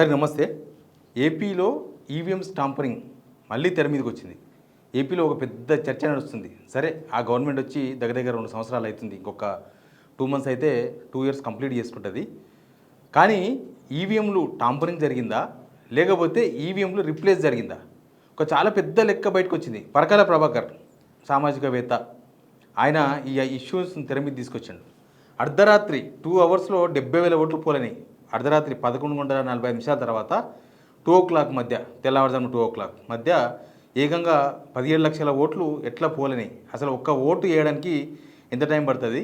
అందరికీ నమస్తే. ఏపీలో ఈవీఎంస్ టాంపరింగ్ మళ్ళీ తెర మీదకి వచ్చింది. ఏపీలో ఒక పెద్ద చర్చ నడుస్తుంది. సరే, ఆ గవర్నమెంట్ వచ్చి దగ్గర 2 సంవత్సరాలు అవుతుంది. ఇంకొక 2 మంత్స్ అయితే 2 ఇయర్స్ కంప్లీట్ చేసుకుంటుంది. కానీ ఈవీఎంలు టాంపరింగ్ జరిగిందా, లేకపోతే ఈవీఎంలు రిప్లేస్ జరిగిందా? ఒక చాలా పెద్ద లెక్క బయటకు వచ్చింది. పరకాల ప్రభాకర్ సామాజికవేత్త, ఆయన ఈ ఇష్యూస్ని తెర మీద తీసుకొచ్చాడు. అర్ధరాత్రి 2 అవర్స్లో 70,000 ఓట్లు పోలని. అర్ధరాత్రి 11:45 తర్వాత 2 o'clock మధ్య, తెల్లవారుజాము 2 o'clock మధ్య ఏకంగా 17 లక్షల ఓట్లు ఎట్లా పోలని. అసలు ఒక్క ఓటు వేయడానికి ఎంత టైం పడుతుంది?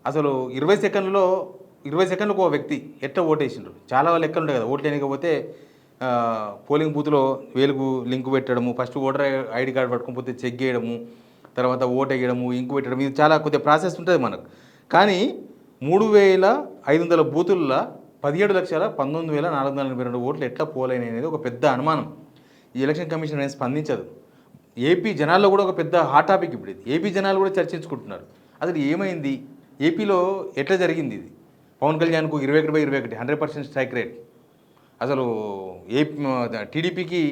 అసలు 20 సెకండ్లకు ఒక వ్యక్తి ఎట్లా ఓటు వేసిండ్రు? చాలా లెక్కలు ఉంటాయి కదా. ఓట్లు వేయకపోతే పోలింగ్ బూత్లో వేలుగు లింకు పెట్టడము, ఫస్ట్ ఓటర్ ఐడి కార్డు పట్టుకోకపోతే చెక్ చేయడము, తర్వాత ఓటు వేయడము, ఇంకు పెట్టడం, ఇది చాలా కొద్దిగా ప్రాసెస్ ఉంటుంది మనకు. కానీ 3,500 బూతుల్లో 17,19,482 ఓట్లు ఎట్లా పోలేని అనేది ఒక పెద్ద అనుమానం. ఈ ఎలక్షన్ కమిషన్ అనేది స్పందించదు. ఏపీ జనాల్లో కూడా ఒక పెద్ద హాట్ టాపిక్ ఇప్పుడు ఇది. ఏపీ జనాలు కూడా చర్చించుకుంటున్నారు, అసలు ఏమైంది, ఏపీలో ఎట్లా జరిగింది ఇది. పవన్ కళ్యాణ్కు 21/21 100% స్ట్రైక్ రేట్. అసలు ఏపీ టీడీపీకి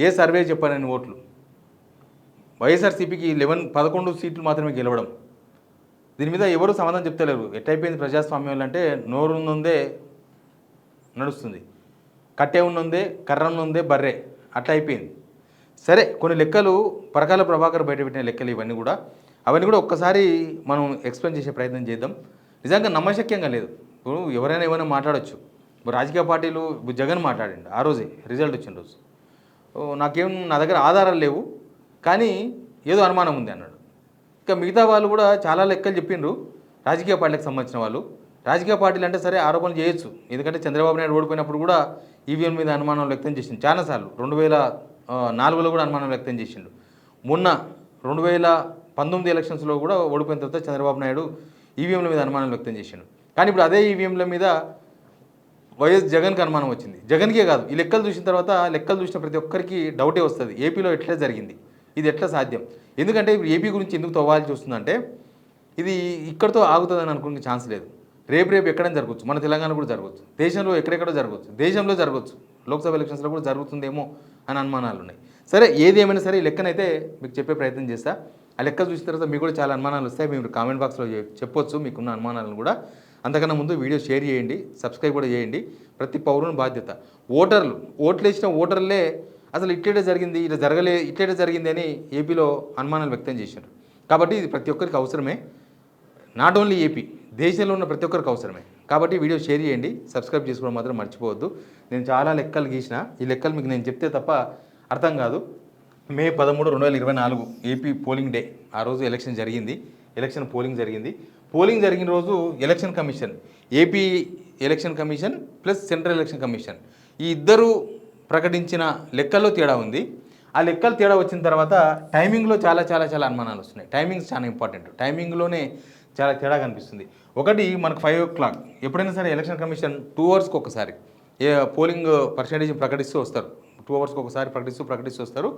ఏ సర్వే చెప్పారని ఓట్లు, వైఎస్ఆర్సీపీకి 11 సీట్లు మాత్రమే గెలవడం. దీని మీద ఎవరు సమాధానం చెప్తలేరు. ఎట్లయిపోయింది ప్రజాస్వామ్యం అంటే, నోరుందే నడుస్తుంది, కట్టే ఉన్నదే, కర్ర ఉన్నదే బర్రే, అట్లా అయిపోయింది. సరే, కొన్ని లెక్కలు పరకాల ప్రభాకర్ బయటపెట్టిన లెక్కలు ఇవన్నీ కూడా, అవన్నీ కూడా ఒక్కసారి మనం ఎక్స్ప్లెయిన్ చేసే ప్రయత్నం చేద్దాం. నిజంగా నమ్మశక్యంగా లేదు. ఇప్పుడు ఎవరైనా ఏమైనా మాట్లాడచ్చు. రాజకీయ పార్టీలు, జగన్ మాట్లాడండి ఆ రోజే రిజల్ట్ వచ్చిన రోజు, నా దగ్గర ఆధారాలు లేవు కానీ ఏదో అనుమానం ఉంది అన్నాడు. ఇంకా మిగతా వాళ్ళు కూడా చాలా లెక్కలు చెప్పిండ్రు. రాజకీయ పార్టీలకు సంబంధించిన వాళ్ళు, రాజకీయ పార్టీలు అంటే సరే ఆరోపణలు చేయొచ్చు, ఎందుకంటే చంద్రబాబు నాయుడు ఓడిపోయినప్పుడు కూడా ఈవీఎం మీద అనుమానం వ్యక్తం చేసిండు చాలాసార్లు. 2004లో కూడా అనుమానం వ్యక్తం చేసిండు. మొన్న 2019 ఎలక్షన్స్లో కూడా ఓడిపోయిన తర్వాత చంద్రబాబు నాయుడు ఈవీఎంల మీద అనుమానం వ్యక్తం చేసిండు. కానీ ఇప్పుడు అదే ఈవీఎంల మీద వైఎస్ జగన్కి అనుమానం వచ్చింది. జగన్కే కాదు, ఈ లెక్కలు చూసిన తర్వాత లెక్కలు చూసిన ప్రతి ఒక్కరికి డౌటే వస్తుంది, ఏపీలో ఎట్లా జరిగింది, ఇది ఎట్లా సాధ్యం. ఎందుకంటే ఇప్పుడు ఏపీ గురించి ఎందుకు తవ్వాల్సి వస్తుందంటే, ఇది ఇక్కడితో ఆగుతుందని అనుకునే ఛాన్స్ లేదు. రేపు ఎక్కడైనా జరగవచ్చు, మన తెలంగాణ కూడా జరగవచ్చు, దేశంలో ఎక్కడెక్కడో జరగవచ్చు, దేశంలో జరగవచ్చు, లోక్సభ ఎలక్షన్స్లో కూడా జరుగుతుందేమో అని అనుమానాలు ఉన్నాయి. సరే, ఏది ఏమైనా సరే ఈ లెక్కనైతే మీకు చెప్పే ప్రయత్నం చేస్తా. ఆ లెక్క చూసిన తర్వాత మీకు కూడా చాలా అనుమానాలు వస్తాయి. మీరు కామెంట్ బాక్స్లో చెప్పొచ్చు మీకున్న అనుమానాలను కూడా. అంతకన్నా ముందు వీడియో షేర్ చేయండి, సబ్స్క్రైబ్ కూడా చేయండి. ప్రతి పౌరుని బాధ్యత. ఓట్లు వేసిన ఓటర్లే అసలు ఇట్లే జరిగింది, ఇట్లే జరిగింది అని ఏపీలో అనుమానాలు వ్యక్తం చేశారు. కాబట్టి ఇది ప్రతి ఒక్కరికి అవసరమే, నాట్ ఓన్లీ ఏపీ, దేశంలో ఉన్న ప్రతి ఒక్కరికి అవసరమే. కాబట్టి వీడియో షేర్ చేయండి, సబ్స్క్రైబ్ చేసుకోవడం మాత్రం మర్చిపోవద్దు. నేను చాలా లెక్కలు గీసిన, ఈ లెక్కలు మీకు నేను చెప్తే తప్ప అర్థం కాదు. మే 13, 2024 ఏపీ పోలింగ్ డే. ఆ రోజు ఎలక్షన్ జరిగింది, పోలింగ్ జరిగింది. పోలింగ్ జరిగిన రోజు election commission, AP election commission plus central election commission, ఈ ఇద్దరు ప్రకటించిన లెక్కల్లో తేడా ఉంది. ఆ లెక్కలు తేడా వచ్చిన తర్వాత టైమింగ్లో చాలా అనుమానాలు వస్తున్నాయి. టైమింగ్స్ చాలా ఇంపార్టెంట్. టైమింగ్లోనే చాలా తేడా కనిపిస్తుంది. ఒకటి, మనకు 5 o'clock ఎప్పుడైనా సరే ఎలక్షన్ కమిషన్ 2 అవర్స్కి ఒకసారి పోలింగ్ పర్సెంటేజ్ ప్రకటిస్తూ వస్తారు. 2 అవర్స్కి ఒకసారి ప్రకటిస్తూ వస్తారు.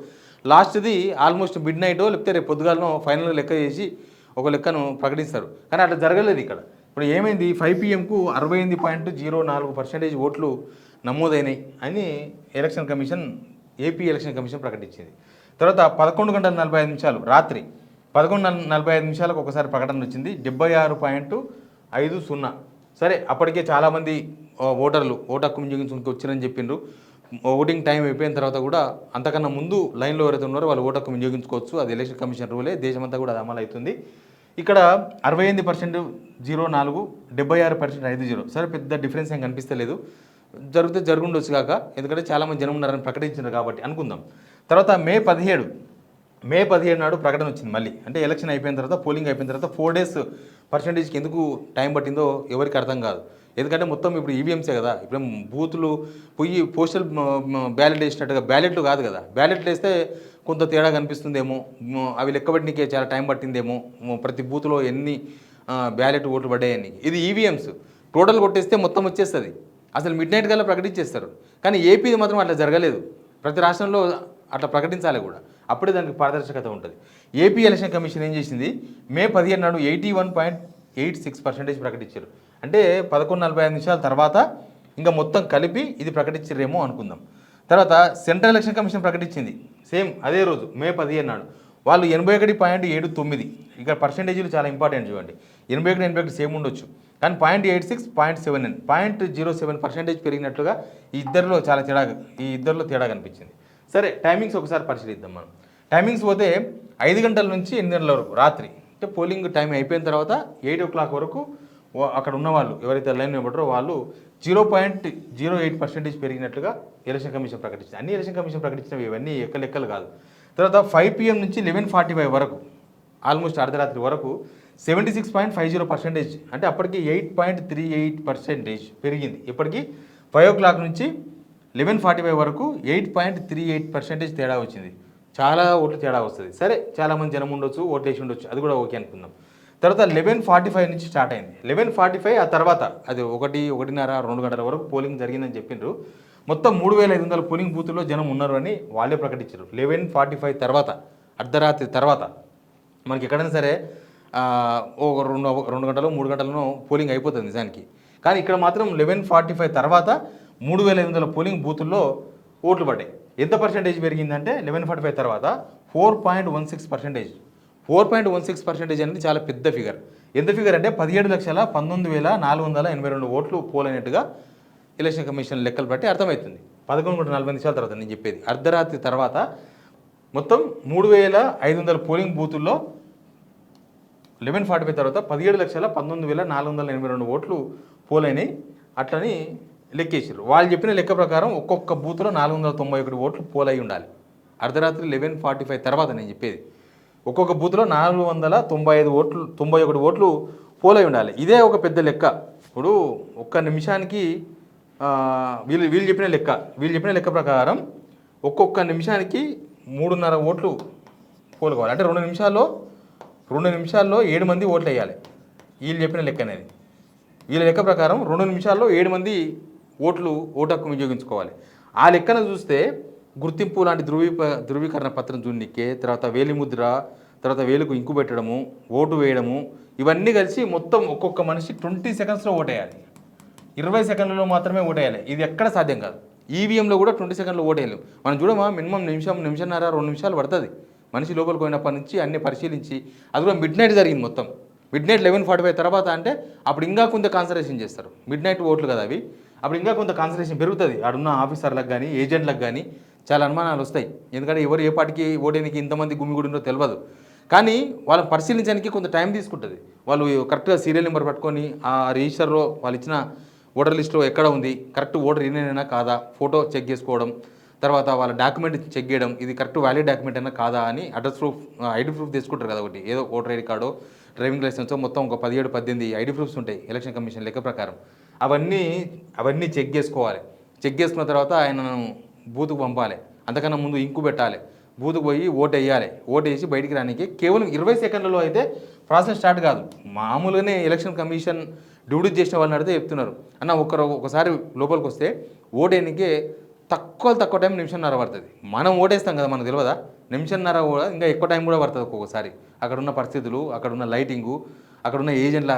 లాస్ట్ది ఆల్మోస్ట్ మిడ్ నైటో లేకపోతే రేపు పొద్దుగాలనో ఫైనల్ లెక్క చేసి ఒక లెక్కను ప్రకటిస్తారు. కానీ అట్లా జరగలేదు ఇక్కడ. ఇప్పుడు ఏమైంది, 5 PM 68.04% ఓట్లు నమోదైనాయి అని ఏపీ ఎలక్షన్ కమిషన్ ప్రకటించింది. తర్వాత 11:45 రాత్రి 11:45 ఒకసారి ప్రకటన వచ్చింది, 76.50. సరే, అప్పటికే చాలామంది ఓటర్లు ఓటు హక్కు వినియోగించుకుని వచ్చారని చెప్పిండ్రు. ఓటింగ్ టైం అయిపోయిన తర్వాత కూడా అంతకన్నా ముందు లైన్లో ఎవరైతే ఉన్నారో వాళ్ళు ఓటు హక్కు వినియోగించుకోవచ్చు. అది ఎలక్షన్ కమిషన్ రూలే, దేశమంతా కూడా అది అమలు అవుతుంది. ఇక్కడ 68% 04, 76% 50. సరే, పెద్ద డిఫరెన్స్ ఏం కనిపిస్తలేదు. జరిగితే జరుగుండొచ్చు కాక, ఎందుకంటే చాలామంది జనం ఉన్నారని ప్రకటించారు కాబట్టి అనుకుందాం. తర్వాత మే 17 నాడు ప్రకటన వచ్చింది మళ్ళీ. అంటే ఎలక్షన్ అయిపోయిన తర్వాత, పోలింగ్ అయిపోయిన తర్వాత 4 days పర్సెంటేజ్కి ఎందుకు టైం పట్టిందో ఎవరికి అర్థం కాదు. ఎందుకంటే మొత్తం ఇప్పుడు ఈవీఎంసే కదా, ఇప్పుడు బూతులు పోస్టల్ బ్యాలెట్ వేసినట్టుగా బ్యాలెట్లు కాదు కదా. బ్యాలెట్లు వేస్తే కొంత తేడా కనిపిస్తుందేమో, అవి లెక్కబడినకే చాలా టైం పట్టిందేమో, ప్రతి బూత్లో ఎన్ని బ్యాలెట్ ఓట్లు పడ్డాయని. ఇది ఈవీఎంస్ టోటల్ కొట్టేస్తే మొత్తం వచ్చేస్తుంది, అసలు మిడ్ నైట్ కల్లా ప్రకటించేస్తారు. కానీ ఏపీది మాత్రం అట్లా జరగలేదు. ప్రతి రాష్ట్రంలో అట్లా ప్రకటించాలి కూడా, అప్పుడే దానికి పారదర్శకత ఉంటుంది. ఏపీ ఎలక్షన్ కమిషన్ ఏం చేసింది, మే 17 నాడు 81.86% ప్రకటించారు. అంటే 11:45 తర్వాత ఇంకా మొత్తం కలిపి ఇది ప్రకటించారేమో అనుకుందాం. తర్వాత సెంట్రల్ ఎలక్షన్ కమిషన్ ప్రకటించింది సేమ్ అదే రోజు మే 15 నాడు. వాళ్ళు 81.79, ఇక్కడ పర్సెంటేజీలు చాలా ఇంపార్టెంట్ చూడండి. 81 సేమ్ ఉండొచ్చు, కానీ 0.86 0.79 0.07% పెరిగినట్లుగా ఈ ఇద్దరిలో తేడా కనిపించింది. సరే, టైమింగ్స్ ఒకసారి పరిశీలిద్దాం మనం. టైమింగ్స్ పోతే 5 గంటల నుంచి 8 గంటల వరకు రాత్రి, అంటే పోలింగ్ టైం అయిపోయిన తర్వాత 8 o'clock వరకు అక్కడ ఉన్న వాళ్ళు ఎవరైతే లైన్ ఇవ్వబడరో వాళ్ళు 0.08% పెరిగినట్లుగా ఎలక్షన్ కమిషన్ ప్రకటించింది. అన్ని ఎలక్షన్ కమిషన్ ప్రకటించినవి ఇవన్నీ లెక్కలు కాదు. తర్వాత 5 PM నుంచి 11:45 వరకు ఆల్మోస్ట్ అర్ధరాత్రి వరకు 76.50%, అంటే అప్పటికి 8.38% పెరిగింది. ఇప్పటికీ 5 o'clock నుంచి 11:45 వరకు 8.38% తేడా వచ్చింది. చాలా ఓట్లు తేడా వస్తుంది. సరే, చాలామంది జనం ఉండొచ్చు, ఓట్లు వేసి ఉండొచ్చు, అది కూడా ఓకే అనుకుందాం. తర్వాత 11:45 నుంచి స్టార్ట్ అయింది. 11:45 ఆ తర్వాత అది 1:30 2 గంటల వరకు పోలింగ్ జరిగిందని చెప్పిండ్రు. మొత్తం 3,500 పోలింగ్ బూతుల్లో జనం ఉన్నారు అని వాళ్ళే ప్రకటించారు. 11:45 తర్వాత, అర్ధరాత్రి తర్వాత మనకి ఎక్కడైనా సరే ఒక 2 గంటలు 3 గంటలను పోలింగ్ అయిపోతుంది నిజానికి. కానీ ఇక్కడ మాత్రం 11:45 తర్వాత 3,500 పోలింగ్ బూతుల్లో ఓట్లు పడ్డాయి. ఎంత పర్సెంటేజ్ పెరిగిందంటే 11:45 తర్వాత 4.16%. 4.16% అనేది చాలా పెద్ద ఫిగర్. ఎంత ఫిగర్ అంటే 17,19,482 ఓట్లు పోలైనట్టుగా ఎలక్షన్ కమిషన్ లెక్కలు బట్టి అర్థమవుతుంది. 11:40 తర్వాత నేను చెప్పేది అర్ధరాత్రి తర్వాత మొత్తం 3,500 పోలింగ్ బూతుల్లో 11:45 తర్వాత 17,19,482 ఓట్లు పోలైనవి. అట్లని లెక్కేసారు. వాళ్ళు చెప్పిన లెక్క ప్రకారం ఒక్కొక్క బూత్లో 491 ఓట్లు పోలై ఉండాలి. అర్ధరాత్రి 11:45 తర్వాత నేను చెప్పేది ఒక్కొక్క బూత్లో 491 ఓట్లు పోలై ఉండాలి. ఇదే ఒక పెద్ద లెక్క. ఇప్పుడు ఒక్క నిమిషానికి వీళ్ళు చెప్పిన లెక్క ప్రకారం ఒక్కొక్క నిమిషానికి 3.5 ఓట్లు పోలుకోవాలి. అంటే 2 నిమిషాల్లో 7 మంది ఓట్లు వేయాలి. వీళ్ళు చెప్పిన లెక్క అనేది, వీళ్ళ లెక్క ప్రకారం 2 నిమిషాల్లో 7 మంది ఓటు హక్కు వినియోగించుకోవాలి. ఆ లెక్కను చూస్తే గుర్తింపు లాంటి ధృవీకరణ పత్రం చూడనికే, తర్వాత వేలిముద్ర, తర్వాత వేలుకు ఇంకు పెట్టడము, ఓటు వేయడము, ఇవన్నీ కలిసి మొత్తం ఒక్కొక్క మనిషి 20 సెకండ్స్లో ఓటేయాలి. 20 సెకండ్లలో మాత్రమే ఓటేయాలి. ఇది ఎక్కడ సాధ్యం కాదు. ఈవీఎంలో కూడా 20 సెకండ్లు ఓటేయలేము. మనం చూడమా, మినిమం నిమిషన్నర 2 నిమిషాలు పడుతుంది మనిషి లోపలికి పోయినప్పటి నుంచి అన్ని పరిశీలించి. అది కూడా మిడ్ నైట్ జరిగింది మొత్తం. మిడ్ నైట్ 11:45 తర్వాత అంటే అప్పుడు ఇంకా కొంత కాన్సన్ట్రేషన్ చేస్తారు. మిడ్ నైట్ ఓట్లు కదా అవి, అప్పుడు ఇంకా కొంత కాన్సన్ట్రేషన్ పెరుగుతుంది. ఆడున్న ఆఫీసర్లకు కానీ ఏజెంట్లకు కానీ చాలా అనుమానాలు వస్తాయి. ఎందుకంటే ఎవరు ఏ పార్టీకి ఓటేనికి ఇంతమంది గుమిగూడినో తెలియదు. కానీ వాళ్ళని పరిశీలించడానికి కొంత టైం తీసుకుంటుంది. వాళ్ళు కరెక్ట్గా సీరియల్ నెంబర్ పట్టుకొని ఆ రిజిస్టర్లో వాళ్ళు ఇచ్చిన ఓటర్ లిస్టులో ఎక్కడ ఉంది, కరెక్ట్ ఓటర్ ఈయనైనా కాదా, ఫోటో చెక్ చేసుకోవడం, తర్వాత వాళ్ళ డాక్యుమెంట్ చెక్ చేయడం, ఇది కరెక్ట్ వ్యాలిడ్ డాక్యుమెంట్ అయినా కాదా అని అడ్రస్ ప్రూఫ్, ఐడి ప్రూఫ్ తీసుకుంటారు కదా ఒకటి, ఏదో ఓటర్ ఐడి కార్డో డ్రైవింగ్ లైసెన్సో మొత్తం ఒక 17-18 ఐడి ప్రూఫ్స్ ఉంటాయి ఎలక్షన్ కమిషన్ లెక్క ప్రకారం. అవన్నీ చెక్ చేసుకోవాలి. చెక్ చేసుకున్న తర్వాత ఆయనను బూత్కు పంపాలి. అంతకన్నా ముందు ఇంకు పెట్టాలి. బూత్కు పోయి ఓటు వేయాలి. ఓటు వేసి బయటికి రానికి కేవలం 20 సెకండ్లలో అయితే ప్రాసెస్ స్టార్ట్ కాదు. మామూలుగానే ఎలక్షన్ కమిషన్ డ్యూటీ చేసిన వాళ్ళని అడిగితే చెప్తున్నారు, అన్న ఒకసారి లోపలికి వస్తే ఓటేనికే తక్కువ టైం నిమిషన్నర పడుతుంది. మనం ఓటేస్తాం కదా, మనకు తెలియదా? నిమిషన్నర కూడా ఇంకా ఎక్కువ టైం కూడా పడుతుంది ఒక్కొక్కసారి. అక్కడున్న పరిస్థితులు, అక్కడున్న లైటింగు, అక్కడున్న ఏజెంట్ల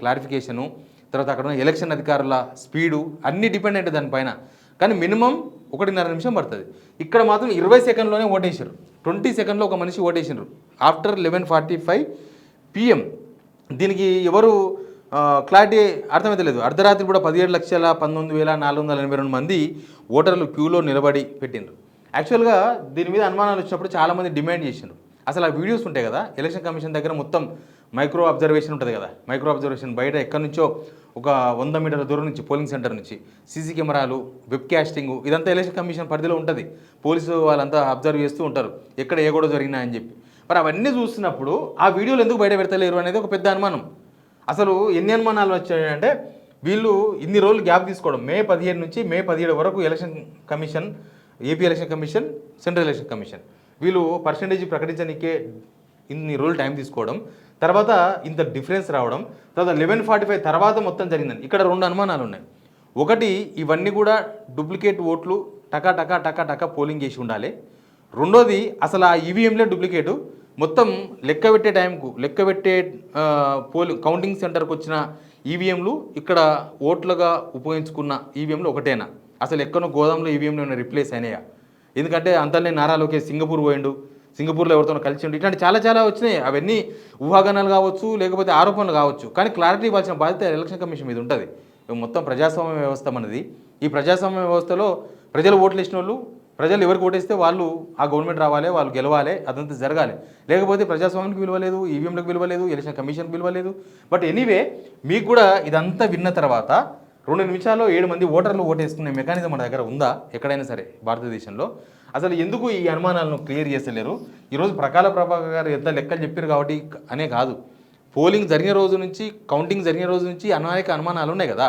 క్లారిఫికేషను, తర్వాత అక్కడున్న ఎలక్షన్ అధికారుల స్పీడు అన్నీ డిపెండెంట్ దానిపైన. కానీ మినిమం 1.5 నిమిషం పడుతుంది. ఇక్కడ మాత్రం 20 సెకండ్లోనే ఓటేసారు. 20 సెకండ్లో ఒక మనిషి ఓటేసారు ఆఫ్టర్ 11:45 PM. దీనికి ఎవరు క్లారిటీ అర్థమైతే లేదు. అర్ధరాత్రి కూడా 17,19,482 మంది ఓటర్లు క్యూలో నిలబడి పెట్టిండ్రు. యాక్చువల్గా దీని మీద అనుమానాలు వచ్చినప్పుడు చాలామంది డిమాండ్ చేసిండ్రు. అసలు ఆ వీడియోస్ ఉంటాయి కదా, ఎలక్షన్ కమిషన్ దగ్గర మొత్తం మైక్రో అబ్జర్వేషన్ ఉంటుంది కదా, మైక్రో అబ్జర్వేషన్ బయట ఎక్కడి నుంచో ఒక 100 మీటర్ల దూరం నుంచి పోలింగ్ సెంటర్ నుంచి సీసీ కెమెరాలు, వెబ్ క్యాస్టింగ్, ఇదంతా ఎలక్షన్ కమిషన్ పరిధిలో ఉంటుంది. పోలీసు వాళ్ళంతా అబ్జర్వ్ చేస్తూ ఉంటారు ఎక్కడ ఏ గొడవ జరిగినా అని చెప్పి. మరి అవన్నీ చూస్తున్నప్పుడు ఆ వీడియోలు ఎందుకు బయట పెడతలేరు అనేది ఒక పెద్ద అనుమానం. అసలు ఎన్ని అనుమానాలు వచ్చాయంటే, వీళ్ళు ఇన్ని రోజులు గ్యాప్ తీసుకోవడం, మే 15 నుంచి మే 17 వరకు election commission, AP election commission, central election commission వీళ్ళు పర్సంటేజ్ ప్రకటించడానికే ఇన్ని రోజులు టైం తీసుకోవడం, తర్వాత ఇంత డిఫరెన్స్ రావడం, తర్వాత 11:45 తర్వాత మొత్తం జరిగిందని. ఇక్కడ 2 అనుమానాలు ఉన్నాయి. ఒకటి, ఇవన్నీ కూడా డూప్లికేట్ ఓట్లు టకా పోలింగ్ చేసి ఉండాలి. రెండోది, అసలు ఆ ఈవీఎంలే డూప్లికేటు. మొత్తం లెక్క పెట్టే టైంకు లెక్క పెట్టే కౌంటింగ్ సెంటర్కి వచ్చిన ఈవీఎంలు ఇక్కడ ఓట్లుగా ఉపయోగించుకున్న ఈవీఎంలు ఒకటేనా? అసలు ఎక్కడో గోదాంలో ఈవీఎంలు ఏమైనా రిప్లేస్ అయినాయా? ఎందుకంటే అంతలోనే నారా లోకేష్ సింగపూర్ పోయిండు, సింగపూర్లో ఎవరితోనో కలిసి ఉండి ఇట్లాంటి చాలా చాలా వచ్చినాయి. అవన్నీ ఊహాగానాలు కావచ్చు, లేకపోతే ఆరోపణలు కావచ్చు. కానీ క్లారిటీ ఇవ్వాల్సిన బాధ్యత ఎలక్షన్ కమిషన్ మీద ఉంటుంది. మొత్తం ప్రజాస్వామ్య వ్యవస్థ మనది. ఈ ప్రజాస్వామ్య వ్యవస్థలో ప్రజలు ఓట్లు ఇచ్చిన వాళ్ళు, ప్రజలు ఎవరికి ఓటేస్తే వాళ్ళు ఆ గవర్నమెంట్ రావాలి, వాళ్ళు గెలవాలి, అదంతా జరగాలి. లేకపోతే ప్రజాస్వామ్యానికి విలువ లేదు, ఈవీఎంలకు విలువ లేదు, ఎలక్షన్ కమిషన్కి విలువ లేదు. బట్ ఎనీవే మీకు కూడా ఇదంతా విన్న తర్వాత 2 నిమిషాల్లో 7 మంది ఓటర్లు ఓటేసుకునే మెకానిజం మన దగ్గర ఉందా ఎక్కడైనా సరే భారతదేశంలో? అసలు ఎందుకు ఈ అనుమానాలను క్లియర్ చేస్తలేరు? ఈరోజు ప్రకాల ప్రభాకర్ గారు ఎంత లెక్కలు చెప్పారు కాబట్టి అనే కాదు, పోలింగ్ జరిగిన రోజు నుంచి, కౌంటింగ్ జరిగిన రోజు నుంచి అనేక అనుమానాలు ఉన్నాయి కదా.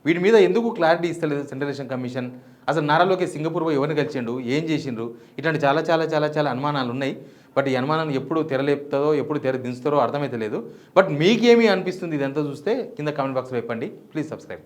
వీటి మీద ఎందుకు క్లారిటీ ఇస్తలేదు సెంట్రల్ ఎలక్షన్ కమిషన్? అసలు నారాలోకి సింగపూర్ పోయి ఎవరిని కలిసిండు, ఏం చేసిండ్రు, ఇట్లాంటి చాలా చాలా చాలా చాలా అనుమానాలు ఉన్నాయి. బట్ ఈ అనుమానాన్ని ఎప్పుడు తెరలేపుతుందో, ఎప్పుడు తెర దించుతారో అర్థమైతే లేదు. బట్ మీకేమీ అనిపిస్తుంది ఇదంతా చూస్తే కింద కామెంట్ బాక్స్లో చెప్పండి. Please subscribe.